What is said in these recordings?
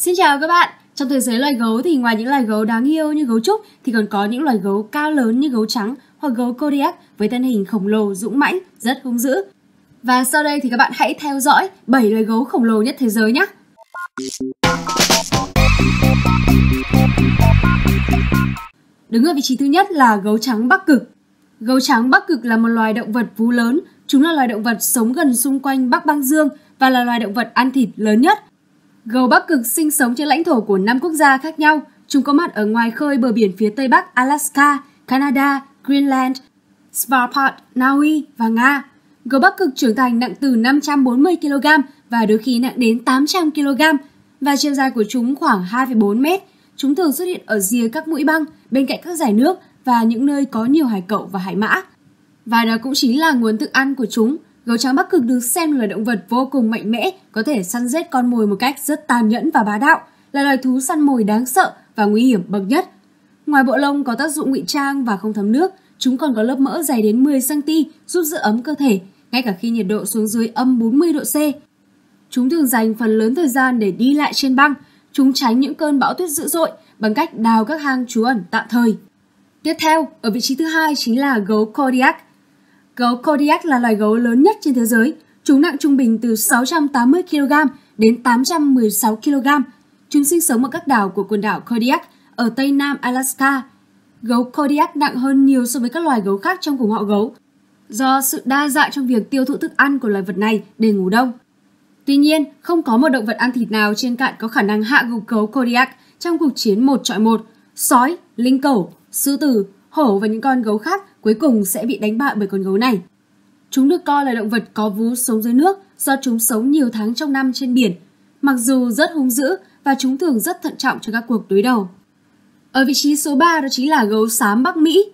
Xin chào các bạn! Trong thế giới loài gấu thì ngoài những loài gấu đáng yêu như gấu trúc thì còn có những loài gấu cao lớn như gấu trắng hoặc gấu Kodiak với thân hình khổng lồ, dũng mãnh, rất hung dữ. Và sau đây thì các bạn hãy theo dõi 7 loài gấu khổng lồ nhất thế giới nhé! Đứng ở vị trí thứ nhất là gấu trắng Bắc Cực. Gấu trắng Bắc Cực là một loài động vật vú lớn. Chúng là loài động vật sống gần xung quanh Bắc Băng Dương và là loài động vật ăn thịt lớn nhất. Gấu Bắc Cực sinh sống trên lãnh thổ của 5 quốc gia khác nhau. Chúng có mặt ở ngoài khơi bờ biển phía Tây Bắc Alaska, Canada, Greenland, Svalbard, Na Uy và Nga. Gấu Bắc Cực trưởng thành nặng từ 540 kg và đôi khi nặng đến 800 kg và chiều dài của chúng khoảng 2,4 mét. Chúng thường xuất hiện ở rìa các mũi băng, bên cạnh các dải nước và những nơi có nhiều hải cẩu và hải mã. Và đó cũng chính là nguồn thức ăn của chúng. Gấu trắng Bắc Cực được xem là động vật vô cùng mạnh mẽ, có thể săn giết con mồi một cách rất tàn nhẫn và bá đạo, là loài thú săn mồi đáng sợ và nguy hiểm bậc nhất. Ngoài bộ lông có tác dụng ngụy trang và không thấm nước, chúng còn có lớp mỡ dày đến 10 cm giúp giữ ấm cơ thể, ngay cả khi nhiệt độ xuống dưới âm 40 độ C. Chúng thường dành phần lớn thời gian để đi lại trên băng. Chúng tránh những cơn bão tuyết dữ dội bằng cách đào các hang trú ẩn tạm thời. Tiếp theo, ở vị trí thứ hai chính là gấu Kodiak. Gấu Kodiak là loài gấu lớn nhất trên thế giới. Chúng nặng trung bình từ 680 kg đến 816 kg. Chúng sinh sống ở các đảo của quần đảo Kodiak ở Tây Nam Alaska. Gấu Kodiak nặng hơn nhiều so với các loài gấu khác trong cùng họ gấu, do sự đa dạng trong việc tiêu thụ thức ăn của loài vật này để ngủ đông. Tuy nhiên, không có một động vật ăn thịt nào trên cạn có khả năng hạ gục gấu Kodiak trong cuộc chiến 1 chọi 1. Sói, linh cẩu, sư tử, hổ và những con gấu khác cuối cùng sẽ bị đánh bại bởi con gấu này. Chúng được coi là động vật có vú sống dưới nước do chúng sống nhiều tháng trong năm trên biển, mặc dù rất hung dữ và chúng thường rất thận trọng trong các cuộc đối đầu. Ở vị trí số 3 đó chính là gấu xám Bắc Mỹ.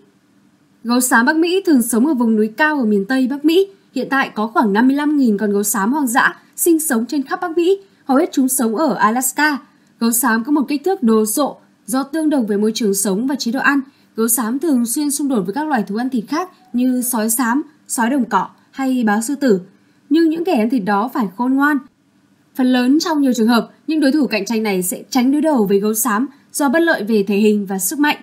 Gấu xám Bắc Mỹ thường sống ở vùng núi cao ở miền Tây Bắc Mỹ. Hiện tại có khoảng 55.000 con gấu xám hoang dã sinh sống trên khắp Bắc Mỹ, hầu hết chúng sống ở Alaska. Gấu xám có một kích thước đồ sộ do tương đồng với môi trường sống và chế độ ăn. Gấu xám thường xuyên xung đột với các loài thú ăn thịt khác như sói xám, sói đồng cỏ hay báo sư tử. Nhưng những kẻ ăn thịt đó phải khôn ngoan. Phần lớn trong nhiều trường hợp, những đối thủ cạnh tranh này sẽ tránh đối đầu với gấu xám do bất lợi về thể hình và sức mạnh.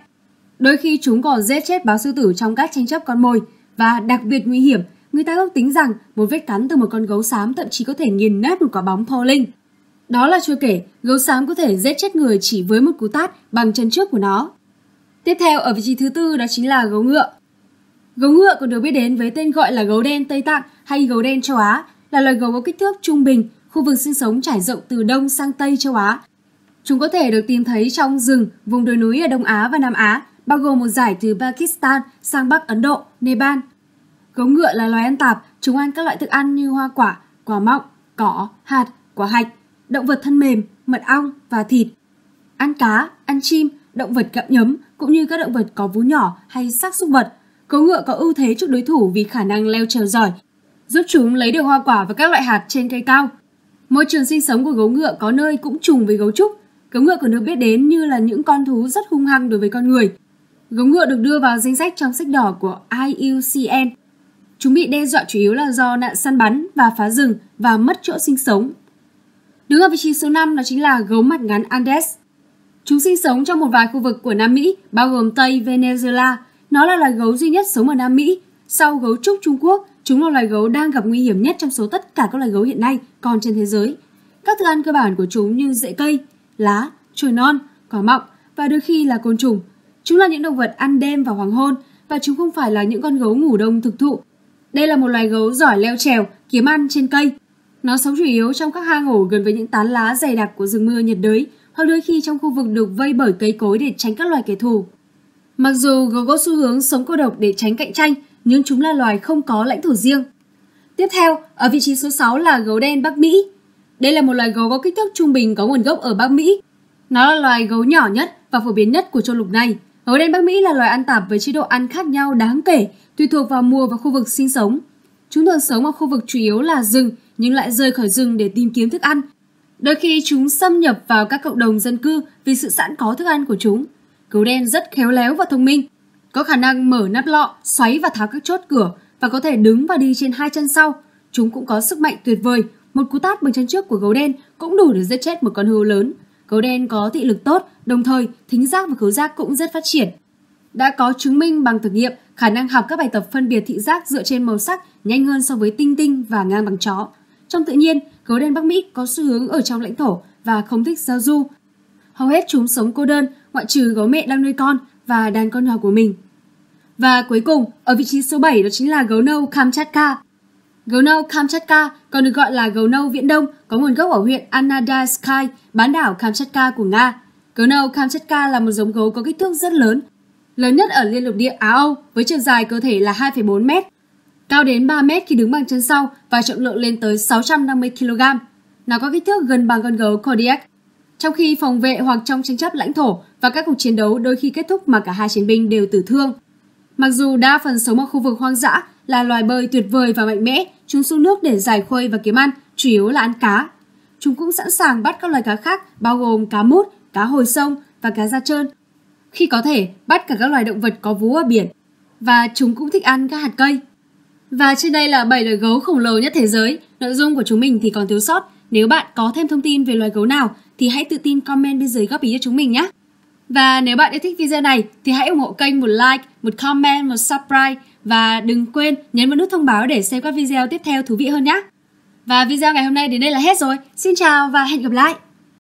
Đôi khi chúng còn giết chết báo sư tử trong các tranh chấp con mồi và đặc biệt nguy hiểm, người ta ước tính rằng một vết cắn từ một con gấu xám thậm chí có thể nghiền nát một quả bóng bowling. Đó là chưa kể, gấu xám có thể giết chết người chỉ với một cú tát bằng chân trước của nó. Tiếp theo ở vị trí thứ tư đó chính là gấu ngựa. Gấu ngựa còn được biết đến với tên gọi là gấu đen Tây Tạng hay gấu đen châu Á, là loài gấu có kích thước trung bình, khu vực sinh sống trải rộng từ Đông sang Tây châu Á. Chúng có thể được tìm thấy trong rừng, vùng đồi núi ở Đông Á và Nam Á, bao gồm một dải từ Pakistan sang Bắc Ấn Độ, Nepal. Gấu ngựa là loài ăn tạp, chúng ăn các loại thức ăn như hoa quả, quả mọng, cỏ, hạt, quả hạch, động vật thân mềm, mật ong và thịt. Ăn cá, ăn chim, động vật gặm nhấm cũng như các động vật có vú nhỏ hay xác súc vật. Gấu ngựa có ưu thế trước đối thủ vì khả năng leo trèo giỏi, giúp chúng lấy được hoa quả và các loại hạt trên cây cao. Môi trường sinh sống của gấu ngựa có nơi cũng trùng với gấu trúc. Gấu ngựa còn được biết đến như là những con thú rất hung hăng đối với con người. Gấu ngựa được đưa vào danh sách trong sách đỏ của IUCN. Chúng bị đe dọa chủ yếu là do nạn săn bắn và phá rừng và mất chỗ sinh sống. Đứng ở vị trí số 5 đó chính là gấu mặt ngắn Andes. Chúng sinh sống trong một vài khu vực của Nam Mỹ, bao gồm Tây Venezuela. Nó là loài gấu duy nhất sống ở Nam Mỹ. Sau gấu trúc Trung Quốc, chúng là loài gấu đang gặp nguy hiểm nhất trong số tất cả các loài gấu hiện nay còn trên thế giới. Các thức ăn cơ bản của chúng như rễ cây, lá, chồi non, cỏ mọng và đôi khi là côn trùng. Chúng là những động vật ăn đêm vào hoàng hôn và chúng không phải là những con gấu ngủ đông thực thụ. Đây là một loài gấu giỏi leo trèo, kiếm ăn trên cây. Nó sống chủ yếu trong các hang ổ gần với những tán lá dày đặc của rừng mưa nhiệt đới hoặc đôi khi trong khu vực được vây bởi cây cối để tránh các loài kẻ thù. Mặc dù gấu có xu hướng sống cô độc để tránh cạnh tranh, nhưng chúng là loài không có lãnh thổ riêng. Tiếp theo, ở vị trí số 6 là gấu đen Bắc Mỹ. Đây là một loài gấu có kích thước trung bình có nguồn gốc ở Bắc Mỹ. Nó là loài gấu nhỏ nhất và phổ biến nhất của châu lục này. Gấu đen Bắc Mỹ là loài ăn tạp với chế độ ăn khác nhau đáng kể, tùy thuộc vào mùa và khu vực sinh sống. Chúng thường sống ở khu vực chủ yếu là rừng, nhưng lại rời khỏi rừng để tìm kiếm thức ăn. Đôi khi chúng xâm nhập vào các cộng đồng dân cư vì sự sẵn có thức ăn của chúng. Gấu đen rất khéo léo và thông minh, có khả năng mở nắp lọ, xoáy và tháo các chốt cửa và có thể đứng và đi trên hai chân sau. Chúng cũng có sức mạnh tuyệt vời, một cú tát bằng chân trước của gấu đen cũng đủ để giết chết một con hươu lớn. Gấu đen có thị lực tốt, đồng thời thính giác và khứu giác cũng rất phát triển. Đã có chứng minh bằng thực nghiệm khả năng học các bài tập phân biệt thị giác dựa trên màu sắc nhanh hơn so với tinh tinh và ngang bằng chó. Trong tự nhiên, gấu đen Bắc Mỹ có xu hướng ở trong lãnh thổ và không thích giao du. Hầu hết chúng sống cô đơn, ngoại trừ gấu mẹ đang nuôi con và đàn con nhỏ của mình. Và cuối cùng, ở vị trí số 7 đó chính là gấu nâu Kamchatka. Gấu nâu Kamchatka, còn được gọi là gấu nâu Viễn Đông, có nguồn gốc ở huyện Anadyrskaya, bán đảo Kamchatka của Nga. Gấu nâu Kamchatka là một giống gấu có kích thước rất lớn nhất ở liên lục địa Á-Âu, với chiều dài cơ thể là 2,4 m, cao đến 3 m khi đứng bằng chân sau và trọng lượng lên tới 650 kg. Nó có kích thước gần bằng con gấu Kodiak. Trong khi phòng vệ hoặc trong tranh chấp lãnh thổ và các cuộc chiến đấu đôi khi kết thúc mà cả hai chiến binh đều tử thương. Mặc dù đa phần sống ở khu vực hoang dã, là loài bơi tuyệt vời và mạnh mẽ, chúng xuống nước để giải khuây và kiếm ăn, chủ yếu là ăn cá. Chúng cũng sẵn sàng bắt các loài cá khác, bao gồm cá mút, cá hồi sông và cá da trơn. Khi có thể, bắt cả các loài động vật có vú ở biển. Và chúng cũng thích ăn các hạt cây. Và trên đây là 7 loài gấu khổng lồ nhất thế giới. Nội dung của chúng mình thì còn thiếu sót. Nếu bạn có thêm thông tin về loài gấu nào thì hãy tự tin comment bên dưới góp ý cho chúng mình nhé. Và nếu bạn yêu thích video này thì hãy ủng hộ kênh một like, một comment, một subscribe. Và đừng quên nhấn vào nút thông báo để xem các video tiếp theo thú vị hơn nhé. Và video ngày hôm nay đến đây là hết rồi. Xin chào và hẹn gặp lại.